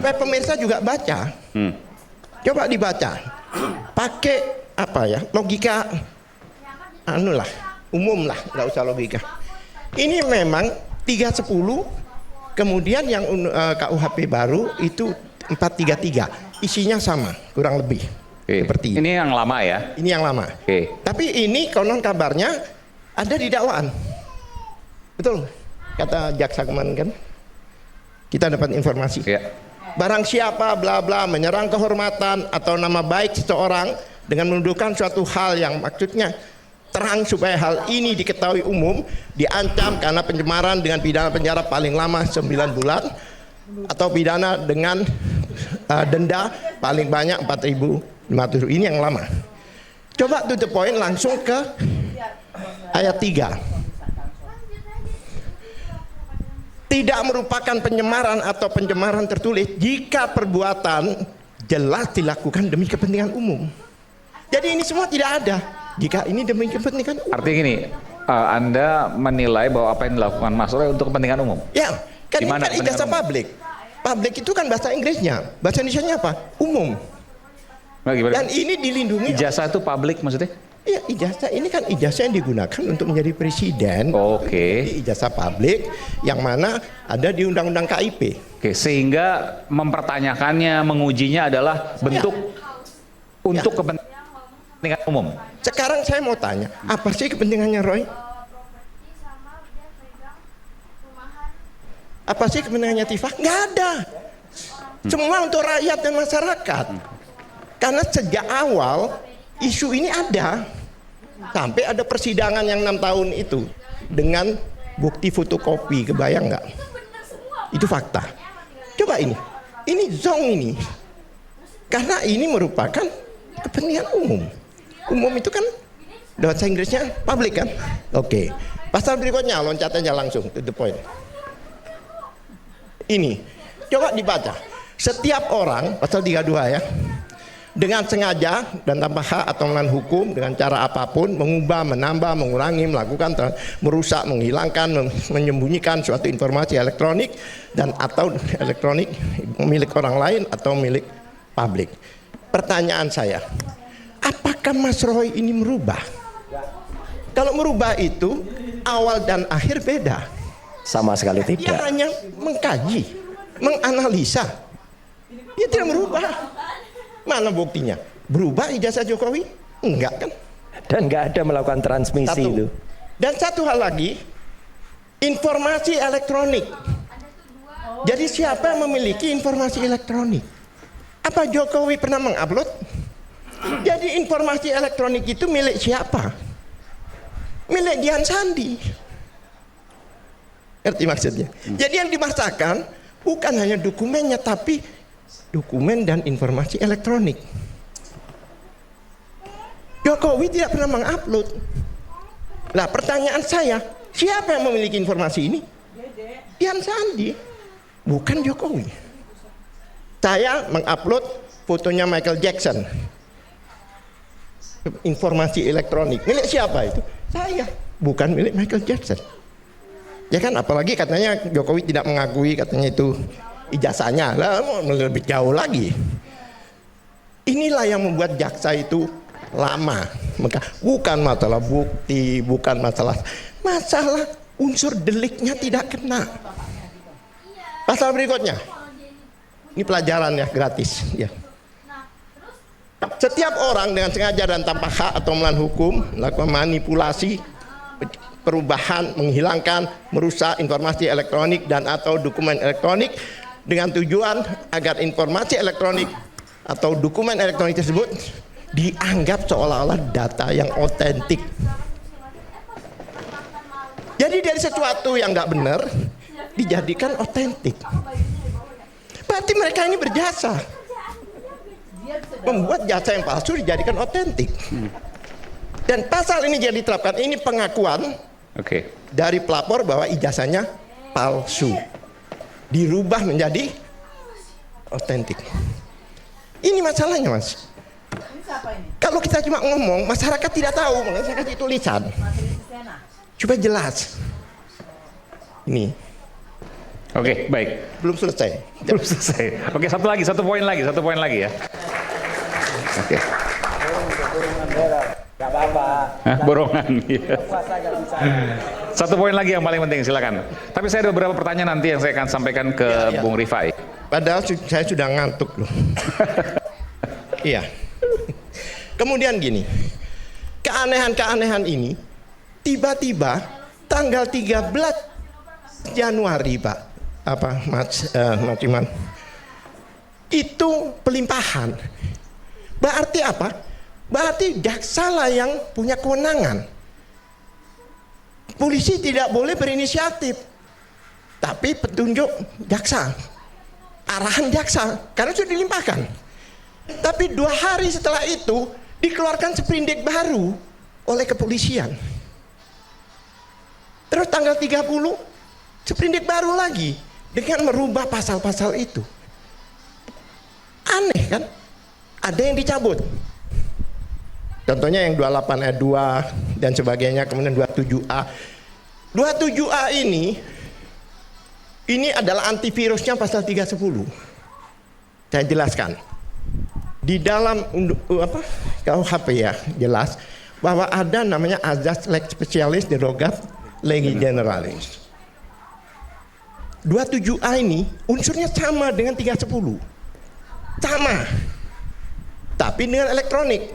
supaya pemirsa juga baca. Coba dibaca. Pakai apa ya? Logika anu lah, umum lah, nggak usah logika. Ini memang 310, kemudian yang KUHP baru itu 433. Isinya sama, kurang lebih. Seperti ini yang lama ya? Ini yang lama. Tapi ini konon kabarnya ada di dakwaan. Betul, kata jaksa kemarin kan? Kita dapat informasi. Barang siapa bla bla menyerang kehormatan atau nama baik seseorang dengan menuduhkan suatu hal yang maksudnya terang supaya hal ini diketahui umum, diancam karena pencemaran dengan pidana penjara paling lama 9 bulan atau pidana dengan denda paling banyak 4.500. Ini yang lama. Coba to the point, langsung ke ayat 3. Tidak merupakan penyemaran atau pencemaran tertulis jika perbuatan jelas dilakukan demi kepentingan umum. Jadi ini semua tidak ada jika ini demi kepentingan umum. Artinya gini, Anda menilai bahwa apa yang dilakukan Mas Roy untuk kepentingan umum? Ya, kan ini kan ijazah umum? publik. Publik itu kan bahasa Inggrisnya, bahasa Indonesianya apa? Umum. Nah, dan ini dilindungi. Ijazah itu publik maksudnya? Iya, ijazah ini kan ijazah yang digunakan untuk menjadi presiden. Jadi ijazah publik yang mana ada di Undang-Undang KIP. Sehingga mempertanyakannya, mengujinya adalah bentuk untuk kepentingan umum. Sekarang saya mau tanya, apa sih kepentingannya Roy? Apa sih kepentingannya Tifah? Nggak ada. Semua untuk rakyat dan masyarakat. Karena sejak awal isu ini ada. Sampai ada persidangan yang 6 tahun itu dengan bukti fotokopi, kebayang nggak? Itu fakta. Coba ini zong ini. Karena ini merupakan kepentingan umum. Umum itu kan bahasa Inggrisnya public kan? Pasal berikutnya loncat aja langsung to the point. Ini coba dibaca. Setiap orang, pasal 32 ya, dengan sengaja dan tanpa hak atau melawan hukum dengan cara apapun mengubah, menambah, mengurangi, melakukan, merusak, menghilangkan, menyembunyikan suatu informasi elektronik dan atau elektronik milik orang lain atau milik publik. Pertanyaan saya, apakah Mas Roy ini merubah? Kalau merubah itu awal dan akhir beda. Sama sekali tidak. Dia hanya mengkaji, menganalisa. Dia tidak merubah. Mana buktinya? Berubah ijazah Jokowi? Enggak kan? Dan nggak ada melakukan transmisi itu. Dan satu hal lagi, informasi elektronik. Jadi siapa yang memiliki informasi elektronik? Apa Jokowi pernah mengupload? Jadi informasi elektronik itu milik siapa? Milik Dian Sandi. Ngerti maksudnya? Jadi yang dimasakan bukan hanya dokumennya, tapi dokumen dan informasi elektronik. Jokowi tidak pernah mengupload. Nah, pertanyaan saya, siapa yang memiliki informasi ini? Dian Sandi, bukan Jokowi. Saya mengupload fotonya Michael Jackson. Informasi elektronik milik siapa itu? Saya, bukan milik Michael Jackson. Ya kan, apalagi katanya Jokowi tidak mengakui, katanya itu ijazahnya. Lah mau lebih jauh lagi. Inilah yang membuat jaksa itu lama. Bukan masalah bukti, bukan masalah unsur deliknya tidak kena. Pasal berikutnya. Ini pelajaran ya, gratis ya. Setiap orang dengan sengaja dan tanpa hak atau melawan hukum melakukan manipulasi, perubahan, menghilangkan, merusak informasi elektronik dan atau dokumen elektronik dengan tujuan agar informasi elektronik atau dokumen elektronik tersebut dianggap seolah-olah data yang otentik. Jadi dari sesuatu yang nggak benar dijadikan otentik. Berarti mereka ini berjasa membuat jasa yang palsu dijadikan otentik. Dan pasal ini jadi diterapkan, ini pengakuan dari pelapor bahwa ijazahnya palsu, dirubah menjadi otentik. Ini masalahnya, Mas. Kalau kita cuma ngomong, masyarakat tidak tahu, makanya saya kasih tulisan supaya jelas. Ini Oke, baik. Belum selesai. Belum selesai. Oke, satu poin lagi ya. Oke. Gak apa-apa. Hah, borongan. Iya. Satu poin lagi yang paling penting, silakan. Tapi saya ada beberapa pertanyaan nanti yang saya akan sampaikan ke Bung Rifai. Padahal saya sudah ngantuk loh. Iya. Kemudian gini, keanehan-keanehan ini tiba-tiba tanggal 13 Januari Pak, Mas Iman, itu pelimpahan. Berarti apa? Berarti jaksa lah yang punya kewenangan. Polisi tidak boleh berinisiatif, tapi petunjuk jaksa, arahan jaksa, karena sudah dilimpahkan. Tapi 2 hari setelah itu dikeluarkan sprindik baru oleh kepolisian. Terus tanggal 30 sprindik baru lagi dengan merubah pasal-pasal itu. Aneh kan? Ada yang dicabut. Contohnya yang 28 ayat 2 dan sebagainya, kemudian 27A. 27A ini adalah antivirusnya pasal 310. Saya jelaskan. Di dalam KUHP ya jelas bahwa ada namanya azas lex specialis derogat legi generalis. 27A ini unsurnya sama dengan 310. Sama. Tapi dengan elektronik.